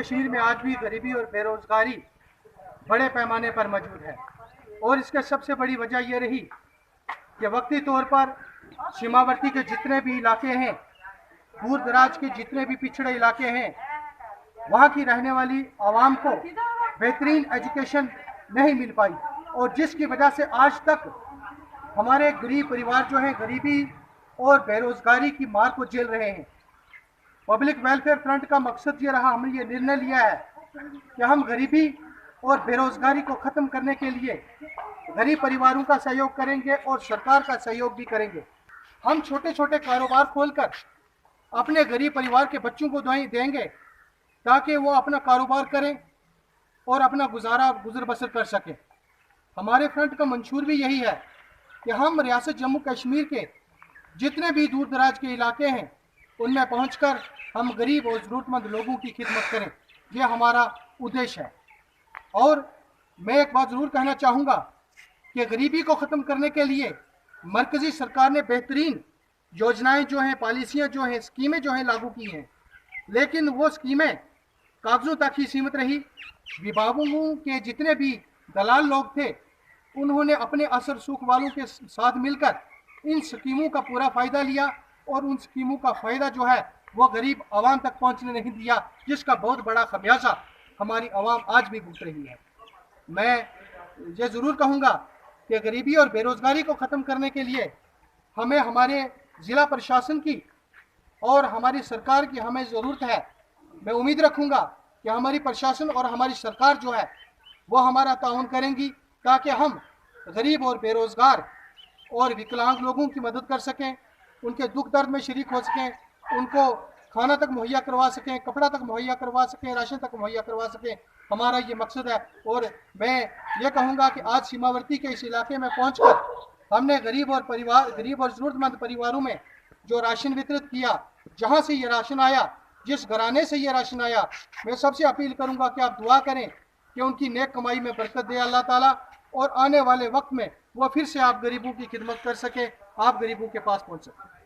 कश्मीर में आज भी गरीबी और बेरोजगारी बड़े पैमाने पर मौजूद है और इसके सबसे बड़ी वजह यह रही कि वक्ती तौर पर सीमावर्ती के जितने भी इलाके हैं, दूर दराज के जितने भी पिछड़े इलाके हैं, वहाँ की रहने वाली आवाम को बेहतरीन एजुकेशन नहीं मिल पाई और जिसकी वजह से आज तक हमारे गरीब परिवार जो हैं गरीबी और बेरोजगारी की मार को झेल रहे हैं। पब्लिक वेलफेयर फ्रंट का मकसद ये रहा, हमने ये निर्णय लिया है कि हम गरीबी और बेरोजगारी को ख़त्म करने के लिए गरीब परिवारों का सहयोग करेंगे और सरकार का सहयोग भी करेंगे। हम छोटे छोटे कारोबार खोलकर अपने गरीब परिवार के बच्चों को देंगे ताकि वो अपना कारोबार करें और अपना गुजर बसर कर सकें। हमारे फ्रंट का मंशूर भी यही है कि हम रियासत जम्मू कश्मीर के जितने भी दूर दराज के इलाके हैं उनमें पहुंचकर हम गरीब और ज़रूरतमंद लोगों की खिदमत करें, ये हमारा उद्देश्य है। और मैं एक बात ज़रूर कहना चाहूँगा कि गरीबी को ख़त्म करने के लिए मरकज़ी सरकार ने बेहतरीन योजनाएं जो हैं, पॉलिसियाँ जो हैं, स्कीमें जो हैं लागू की हैं, लेकिन वो स्कीमें कागज़ों तक ही सीमित रही। विभागों के जितने भी दलाल लोग थे उन्होंने अपने असर सूख वालों के साथ मिलकर इन स्कीमों का पूरा फ़ायदा लिया और उन स्कीमों का फ़ायदा जो है वो गरीब आवाम तक पहुंचने नहीं दिया, जिसका बहुत बड़ा खमियाजा हमारी आवाम आज भी भुगत रही है। मैं ये ज़रूर कहूँगा कि गरीबी और बेरोज़गारी को ख़त्म करने के लिए हमें हमारे ज़िला प्रशासन की और हमारी सरकार की हमें ज़रूरत है। मैं उम्मीद रखूँगा कि हमारी प्रशासन और हमारी सरकार जो है वो हमारा ताउन करेंगी ताकि हम गरीब और बेरोज़गार और विकलांग लोगों की मदद कर सकें, उनके दुख दर्द में शरीक हो सकें, उनको खाना तक मुहैया करवा सकें, कपड़ा तक मुहैया करवा सकें, राशन तक मुहैया करवा सकें। हमारा ये मकसद है। और मैं ये कहूँगा कि आज सीमावर्ती के इस इलाके में पहुँचकर हमने गरीब और ज़रूरतमंद परिवारों में जो राशन वितरित किया, जहाँ से ये राशन आया, जिस घराने से ये राशन आया, मैं सबसे अपील करूँगा कि आप दुआ करें कि उनकी नेक कमाई में बरकत दे अल्लाह ताला और आने वाले वक्त में वो फिर से आप गरीबों की खिदमत कर सकें, आप गरीबों के पास पहुँच सकें।